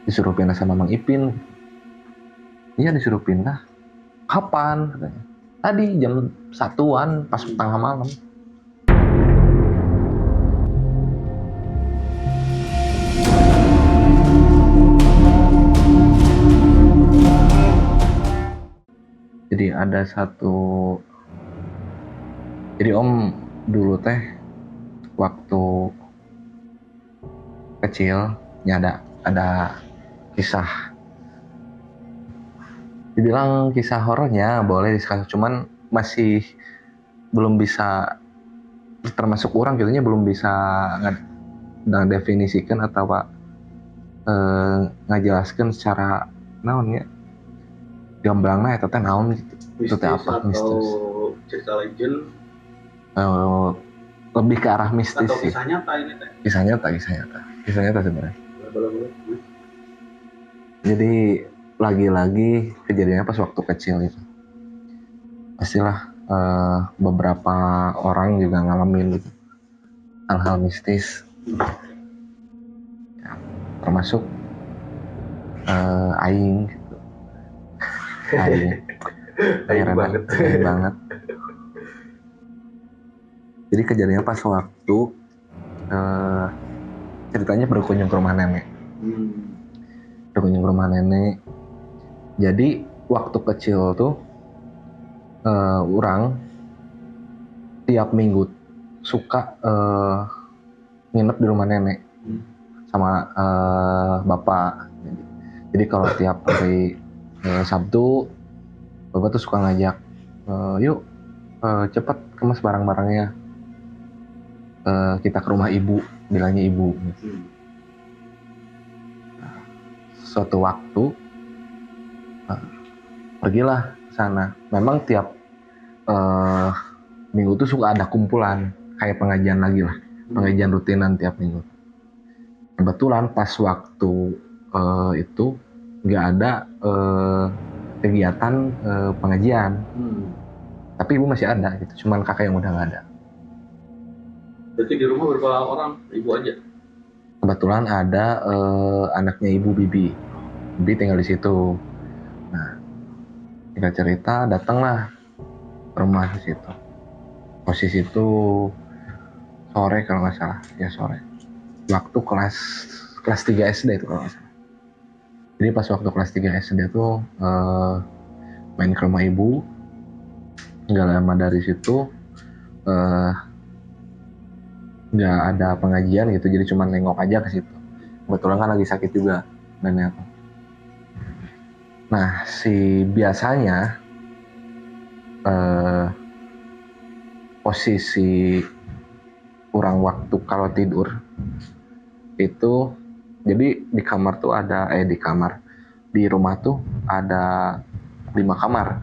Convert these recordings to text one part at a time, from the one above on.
Disuruh pindah sama Mang Ipin. Iya disuruh pindah. Kapan? Katanya. Tadi jam 1-an pas tengah malam. Jadi ada satu, jadi Om dulu teh waktu kecil ya ada kisah, dibilang kisah horornya boleh diskus, cuman masih belum bisa termasuk orang gitunya, belum bisa definisikan atau ngajelaskan secara naonnya gamblangnya eta teh naon gitu. Itu teh apa mistis? Cerita legend Lebih ke arah mistis atau sih. kisah nyata ini teh? Kisah nyata sebenarnya. Jadi lagi-lagi kejadiannya pas waktu kecil itu. Pastilah beberapa orang juga ngalamin gitu hal-hal mistis, ya, termasuk aing gitu. Aing banget. Jadi kejadiannya pas waktu ceritanya berkunjung ke rumah nenek. Berkunjung ke rumah nenek. Jadi waktu kecil tuh orang tiap minggu suka nginep di rumah nenek sama bapak. Jadi kalau tiap hari Sabtu, bapak tuh suka ngajak, yuk cepet kemas barang-barangnya, kita ke rumah ibu, bilangnya ibu. Suatu waktu pergilah ke sana. Memang tiap minggu tuh suka ada kumpulan, kayak pengajian lagi lah, pengajian rutinan tiap minggu. Kebetulan pas waktu itu nggak ada kegiatan pengajian, tapi ibu masih ada gitu, cuman kakak yang udah nggak ada. Berarti di rumah berapa orang? Ibu aja? Kebetulan ada anaknya ibu, Bibi tinggal di situ. Nah, kita cerita datanglah ke rumah di situ. Posisi itu sore kalau nggak salah, ya sore. Waktu kelas 3 SD itu kalau nggak salah. Jadi pas waktu kelas 3 SD tuh main ke rumah ibu. Nggak lama dari situ nggak ada pengajian gitu, jadi cuma nengok aja ke situ. Kebetulan kan lagi sakit juga nenek aku. Nah, si biasanya posisi kurang waktu kalau tidur itu, jadi di kamar tuh ada di rumah tuh ada 5 kamar.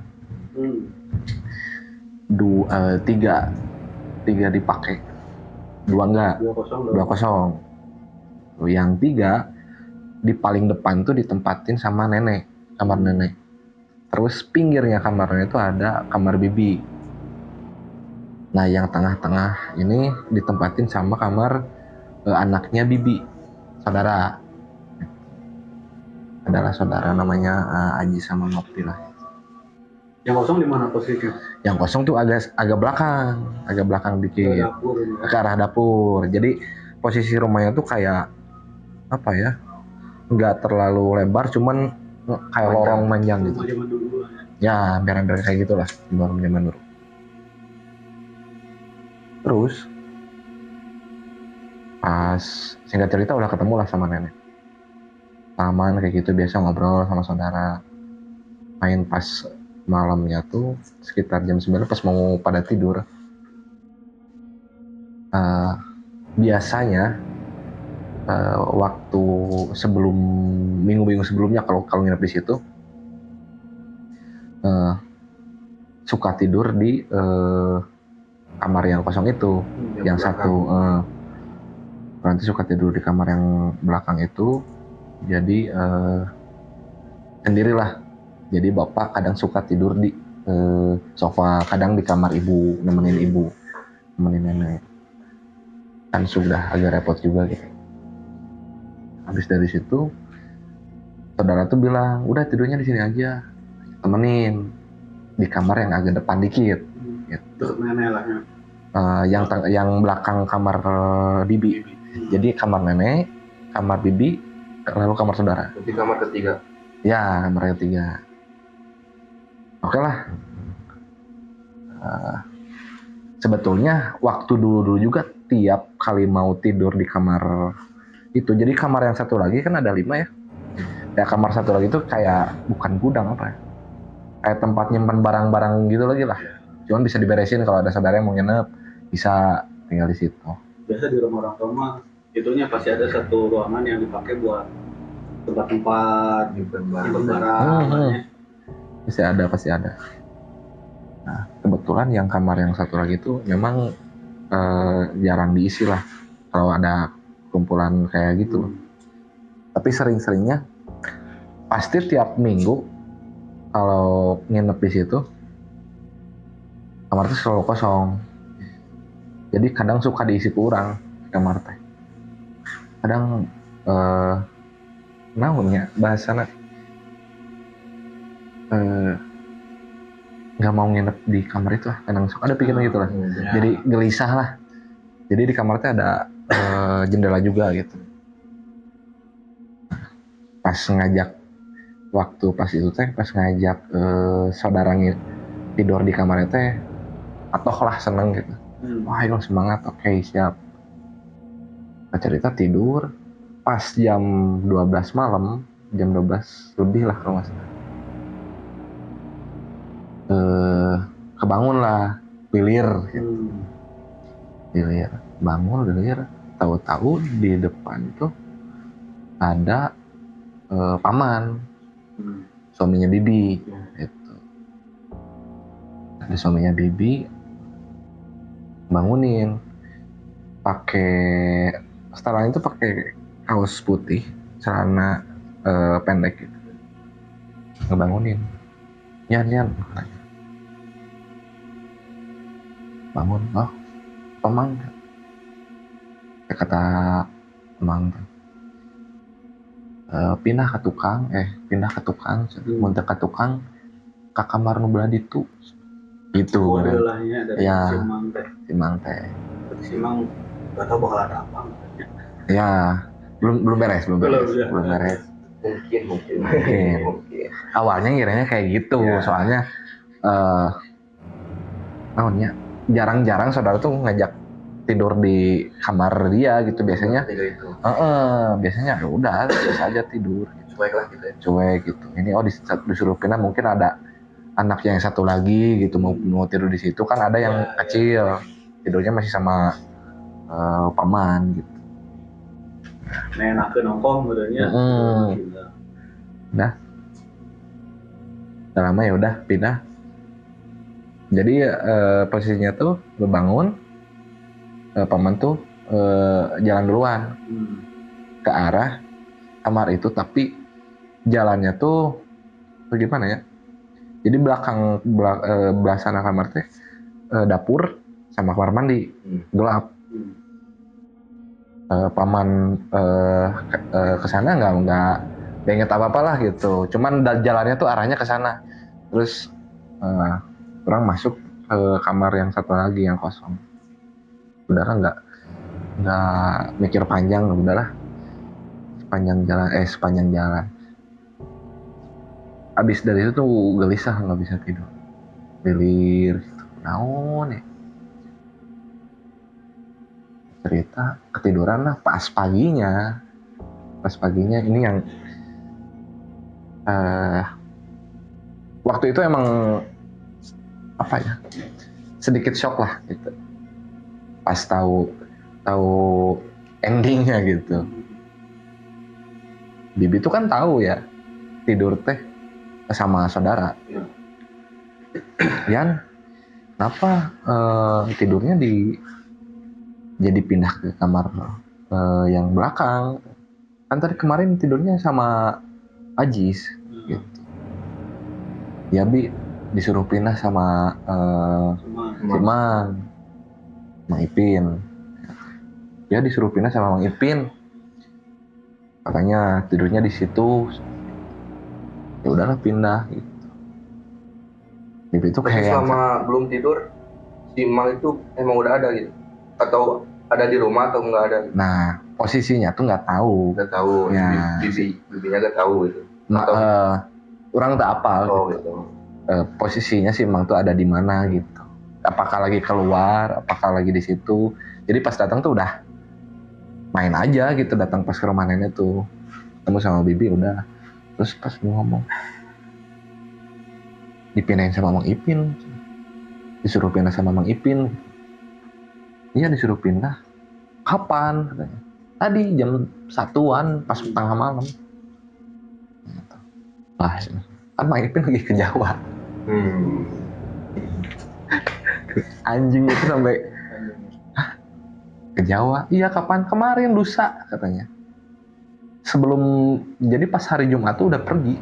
Tiga dipakai, 2 enggak, 2 kosong. Yang 3 di paling depan tuh ditempatin sama nenek, kamar nenek. Terus pinggirnya kamarnya itu ada kamar bibi. Nah, yang tengah-tengah ini ditempatin sama kamar anaknya bibi, saudara. Adalah saudara namanya Aji sama Ngopti lah. Yang kosong di mana posisinya? Yang kosong tuh agak belakang dikit, ke arah dapur. Jadi posisi rumahnya tuh kayak apa ya? Nggak terlalu lebar, cuman kayak lorong panjang gitu. Ya, biar kayak gitulah, zaman dulu. Terus pas singkat cerita udah ketemu lah sama nenek. Taman kayak gitu, biasa ngobrol sama saudara. Main pas malamnya tuh sekitar jam 9 pas mau pada tidur. Biasanya waktu sebelum minggu-minggu sebelumnya kalau nginep di situ suka tidur di kamar yang kosong itu, yang satu. Nanti suka tidur di kamar yang belakang itu, jadi sendirilah. Jadi bapak kadang suka tidur di sofa, kadang di kamar ibu, nemenin nenek. Kan sudah agak repot juga gitu. Habis dari situ Saudara tuh bilang, udah tidurnya di sini aja, temenin di kamar yang agak depan dikit. Gitu. Terus nenek lah ya. Yang belakang kamar bibi. Jadi kamar nenek, kamar bibi, lalu kamar saudara. Nanti kamar ketiga. Ya, kamar ketiga. Oke lah. Sebetulnya waktu dulu juga tiap kali mau tidur di kamar itu, jadi kamar yang satu lagi kan ada 5 ya. Ya kamar satu lagi itu kayak bukan gudang apa ya, kayak tempat nyimpan barang-barang gitu lagi lah. Cuman bisa diberesin kalau ada saudara yang mau nginep, bisa tinggal di situ. Biasa di rumah orang tua mah itunya pasti ada satu ruangan yang dipakai buat tempat-tempat Nyimpen nyimpen barang. barang. Pasti ada. Nah, kebetulan yang kamar yang satu lagi itu memang jarang diisi lah kalau ada kumpulan kayak gitu. Tapi sering-seringnya pasti tiap minggu kalau nginep di situ kamar itu selalu kosong. Jadi kadang suka diisi kurang kamar teh. Kadang naonnya bahasana nggak mau nginep di kamar itu lah. Kadang suka ada pikiran gitu lah. Jadi gelisah lah. Jadi di kamar teh ada jendela juga gitu. Pas ngajak saudara tidur di kamarnya teh, atoh lah seneng gitu. Wah ayo semangat, oke siap. Kita cerita tidur, pas jam 12 malam, jam 12 lebih lah kalau nggak salah. Kebangun lah, lilir gitu. Lilir, tahu-tahu di depan tuh ada paman, suaminya bibi gitu. Ada suaminya bibi bangunin pakai setelan itu pakai kaos putih, celana pendek gitu, ngebangunin, Yan bangun. Oh Pemang, kata Pemang, pindah ke tukang, muntah ke tukang ke kamar nu belah ditu gitu. Modelnya dari ya, Simang teh. Simang nggak tahu bakal ada apa. Ya belum beres. Mungkin. Awalnya ngiranya kayak gitu, soalnya jarang-jarang saudara tuh ngajak tidur di kamar dia gitu. Biasanya biasanya ya udah biasa aja tidur gitu. Cuek gitu. Ini disuruh pindah, mungkin ada anak yang satu lagi gitu mau tidur di situ, kan ada yang kecil tidurnya masih sama paman gitu. Enak ke nongkrong modelnya. Udah lama ya udah pindah. Jadi posisinya tuh bangun, paman tuh jalan duluan ke arah kamar itu, tapi jalannya tuh bagaimana ya? Jadi belah sana kamar teh dapur sama kamar mandi, gelap. Paman kesana nggak inget apa lah gitu. Cuman jalannya tuh arahnya ke sana. Terus orang masuk ke kamar yang satu lagi yang kosong. Udahlah nggak mikir panjang, udahlah sepanjang jalan. Abis dari itu tuh gelisah, nggak bisa tidur, lilir gitu. Naon ya? Cerita ketiduran lah. Pas paginya ini yang waktu itu emang apa ya, sedikit shock lah gitu. Pas tahu endingnya gitu. Bibi tuh kan tahu ya tidur teh sama saudara. Yan, kenapa tidurnya jadi pindah ke kamar yang belakang? Kan tadi kemarin tidurnya sama Ajis gitu. Ya Bi, disuruh pindah sama Mang Ipin. Ya disuruh pindah sama Mang Ipin. Katanya tidurnya di situ Ya udahlah pindah gitu. Bibi itu Berarti kayak yang selama belum tidur si Mang itu emang udah ada gitu? Atau ada di rumah atau nggak ada? nah posisinya tuh nggak tahu. Nggak tahu. Ya. Bibinya nggak tahu gitu. Nah, Atau orang tak apal oh gitu. gitu. Posisinya si Mang tuh ada di mana gitu. Apakah lagi keluar, apakah lagi di situ. Jadi pas datang tuh udah main aja gitu, datang pas ke rumah nenek tuh. Ketemu sama Bibi udah. Terus pas mau ngomong, dipindahin sama Mang Ipin. Disuruh pindah sama Mang Ipin. Iya disuruh pindah. Kapan? Katanya. Tadi jam 1-an pas tengah malam. Gitu. Lah, kan Mang Ipin lagi ke Jawa. Anjing itu sampai ke Jawa. Iya kapan? Kemarin lusa katanya. Sebelum jadi pas hari Jumat tuh udah pergi.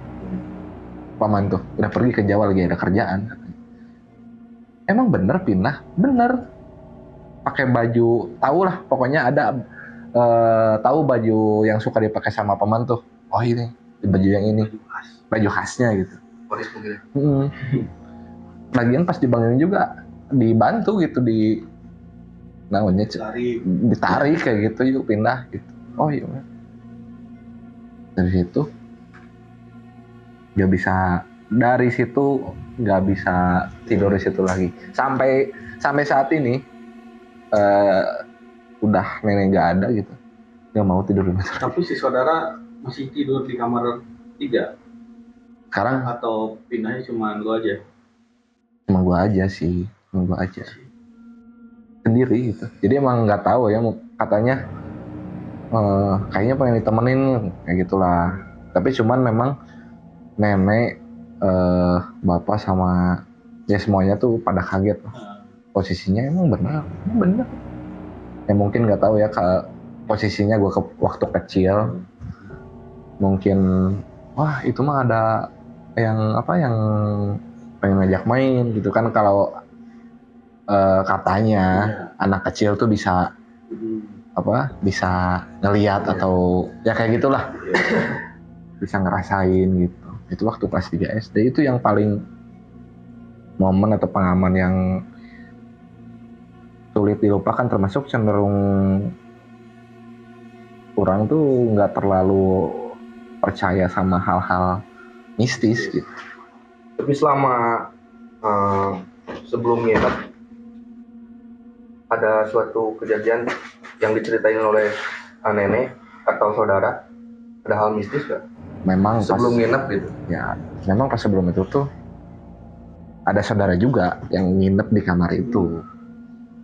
Paman tuh udah pergi ke Jawa lagi ada kerjaan. Emang bener pindah? Bener. Pakai baju, tahu lah pokoknya ada tahu baju yang suka dipakai sama paman tuh. Oh ini baju yang ini, baju khasnya gitu. Polis mungkin. Lagian pas dibangunin juga dibantu gitu di namanya ditarik kayak gitu, yuk pindah gitu. Oh iya. Dari situ dari situ nggak bisa tidur di situ lagi sampai saat ini. Udah nenek nggak ada gitu, nggak mau tidur di kamar. Tapi si saudara masih tidur di kamar 3 Sekarang atau pindahnya cuma lu aja? Cuma gua aja sendiri gitu. Jadi emang nggak tahu ya, katanya kayaknya pengen ditemenin kayak gitulah. Tapi cuman memang nenek, bapak sama ya semuanya tuh pada kaget. Posisinya emang benar. Ya mungkin nggak tahu ya posisinya gue waktu kecil, mungkin wah itu mah ada yang pengen ngajak main gitu kan. Kalau katanya anak kecil tuh bisa bisa ngelihat atau ya kayak gitulah, bisa ngerasain gitu. Itu waktu kelas 3 SD itu yang paling momen atau pengalaman yang sulit dilupakan, termasuk cenderung orang tuh nggak terlalu percaya sama hal-hal mistis gitu. Tapi selama sebelum nginep ada suatu kejadian yang diceritain oleh nenek atau saudara, ada hal mistis gak? Memang sebelum nginep gitu? Ya, memang pas sebelum itu tuh ada saudara juga yang nginep di kamar itu.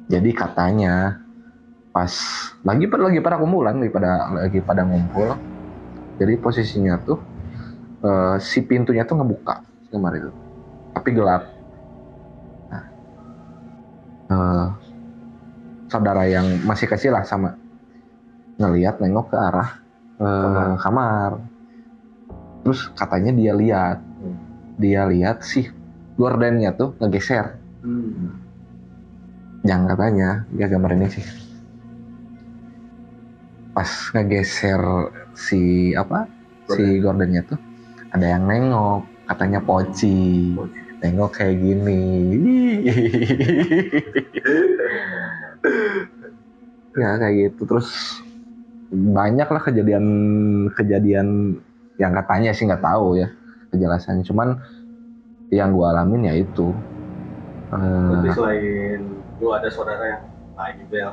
Jadi katanya pas lagi pada kumpulan, lagi pada ngumpul. Jadi posisinya tuh si pintunya tuh ngebuka kamar itu, tapi gelap. Nah, saudara yang masih kecil lah sama ngelihat nengok ke arah kamar. Terus katanya dia lihat si gordennya tuh ngegeser. Yang katanya dia gambar ini sih, pas ngegeser si gordennya tuh ada yang nengok, katanya Poci nengok kayak gini. Ya kayak gitu. Terus banyak lah kejadian yang katanya sih, nggak tahu ya kejelasannya, cuman yang gue alamin ya itu. Tapi selain lu ada saudara yang lain juga ya?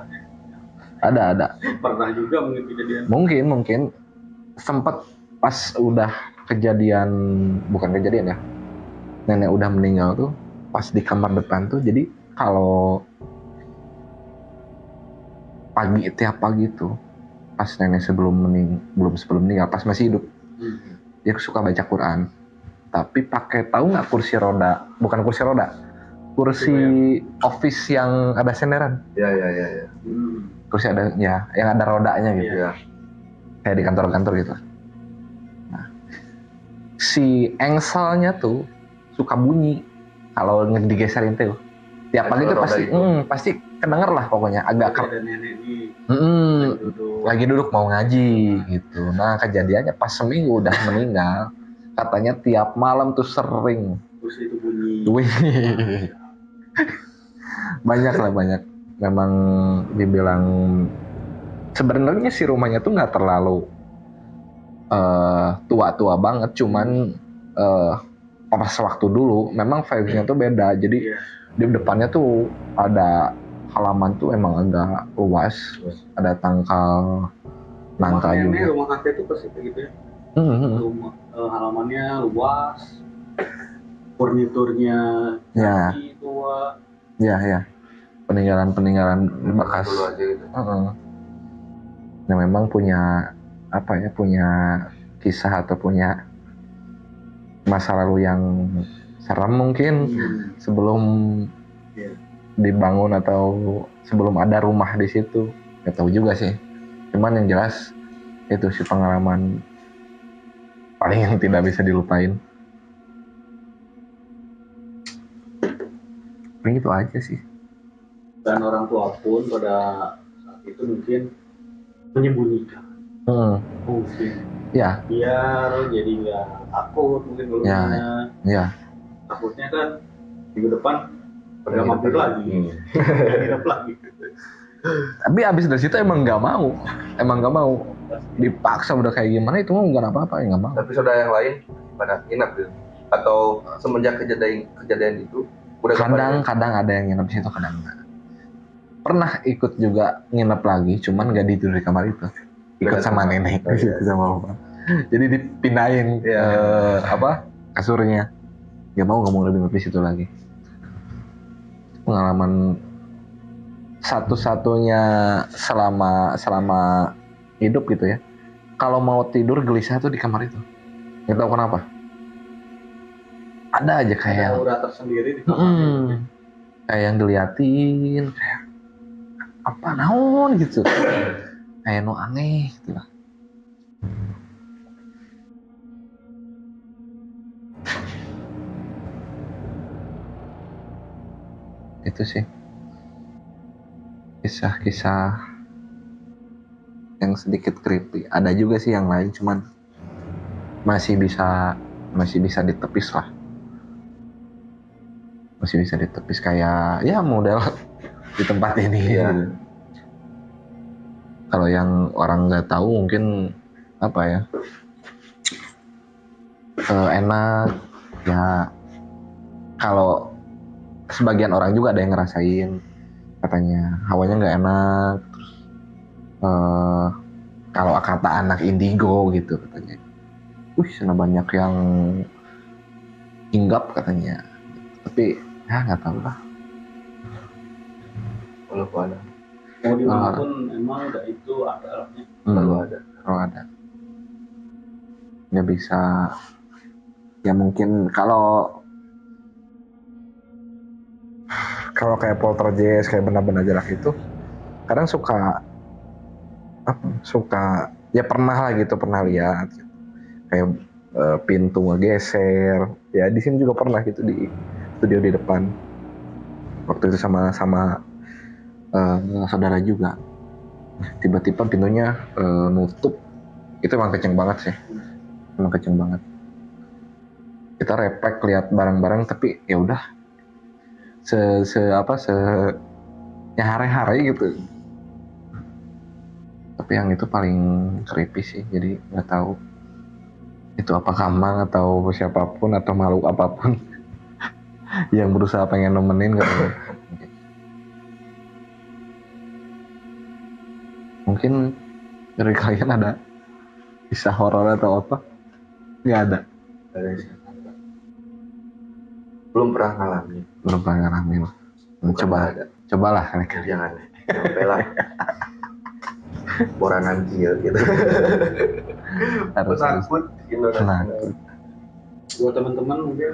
Ada. Pernah juga mungkin kejadian? Mungkin sempet pas udah bukan kejadian ya, nenek udah meninggal tuh, pas di kamar depan tuh. Jadi kalau tiap pagi tuh pas nenek sebelum meninggal, pas masih hidup, dia suka baca Quran. Tapi pakai, tahu nggak kursi roda? Bukan kursi roda, kursi office yang ada senderan. Ya. Kursi ada ya, yang ada rodanya gitu ya. Kayak di kantor-kantor gitu. Nah, si engselnya tuh suka bunyi kalau digeserin tuh. Tiap pagi tuh pasti kedenger lah pokoknya, agak ada nenek nih lagi duduk mau ngaji gitu. Nah kejadiannya pas seminggu udah meninggal, katanya tiap malam tuh sering. Terus itu bunyi. Wih, banyak. Memang dibilang sebenarnya si rumahnya tuh nggak terlalu tua-tua banget, cuman pas waktu dulu memang vibes-nya tuh beda. Jadi Iya. di depannya tuh ada halaman tuh emang agak luas, ada nangka Rumah nenek, juga. rumah kakek tuh pasti kayak gitu ya. Rumah halamannya luas, furniturnya Ya, tua. ya. Peninggalan bekas. Dulu aja gitu. Nah, memang punya punya kisah atau punya masa lalu yang serem mungkin sebelum Iya. dibangun atau sebelum ada rumah di situ. Nggak tahu juga sih. Cuman yang jelas itu sih pengalaman paling yang tidak bisa dilupain. Paling itu aja sih. Dan orang tua pun pada saat itu mungkin menyembunyikan. Mungkin. Ya. Biar jadi nggak takut mungkin kalau Ya. takutnya kan minggu depan nggak mampir lagi. Hidup lagi. Tapi abis dari situ emang nggak mau. Dipaksa udah kayak gimana itu mah nggak apa-apa, nggak mau. Tapi saudara yang lain pada nginep gitu? Atau semenjak kejadian itu udah kadang ada yang nginep di situ, kadang enggak. Pernah ikut juga nginep lagi, cuman nggak tidur di kamar itu. Ikut sama nenek, sama bapak. Jadi dipindahin kasurnya. Nggak mau lebih nginep di situ lagi. Pengalaman satu-satunya selama hidup gitu ya. Kalau mau tidur gelisah tuh di kamar itu. Nggak tahu kenapa. Ada aja kayak ada aura tersendiri di kamar. Kayak yang diliatin, kayak apa naon gitu. Kayak no aneh gitu lah. Itu sih kisah-kisah yang sedikit creepy. Ada juga sih yang lain, cuman masih bisa ditepis lah. Masih bisa ditepis kayak ya model di tempat ini. Iya. Gitu. Kalau yang orang nggak tahu mungkin apa ya, enak ya. Kalau sebagian orang juga ada yang ngerasain katanya hawanya nggak enak, terus kalau kata anak indigo gitu katanya, sana banyak yang hinggap katanya, tapi ya nggak tahu lah. Kalau ada Mau dimanapun emang udah itu alatnya selalu ada. Nggak bisa ya, mungkin kalau kayak poltergeist kayak benda-benda jarak itu kadang suka ya pernah lihat gitu. Kayak pintu ngegeser ya, di sini juga pernah gitu di studio di depan waktu itu sama saudara juga, tiba-tiba pintunya nutup. Itu emang kenceng banget sih, kita refleks lihat barang-barang tapi ya udah ya hari-hari gitu. Tapi yang itu paling creepy sih, jadi nggak tahu itu apakah Mang atau siapapun atau makhluk apapun yang berusaha pengen nemenin gitu. Mungkin dari kalian ada kisah horor atau apa? Nggak ada. Belum pernah ngalamin. Cobalah mereka. Jangan sampai lah borangan kieu gitu. Harus takut gitu. buat teman-teman mungkin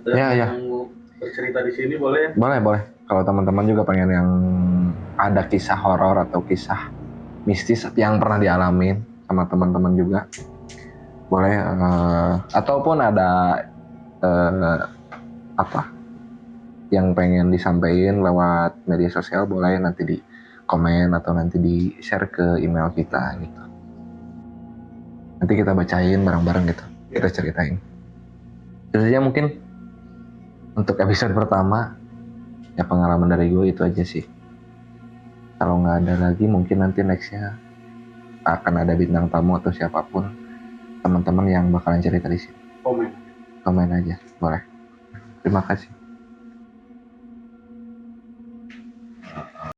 ada yang mau bercerita di sini boleh. Kalau teman-teman juga pengen yang ada kisah horor atau kisah mistis yang pernah dialamin sama teman-teman juga boleh, ataupun ada yang pengen disampaikan lewat media sosial, boleh nanti di komen atau nanti di share ke email kita gitu. Nanti kita bacain bareng-bareng gitu. kita ceritain. Itu saja mungkin untuk episode pertama. Ya pengalaman dari gue itu aja sih. Kalau nggak ada lagi mungkin nanti nextnya akan ada bintang tamu atau siapapun teman-teman yang bakalan cerita di sini. Komen. Komen aja, boleh. Terima kasih.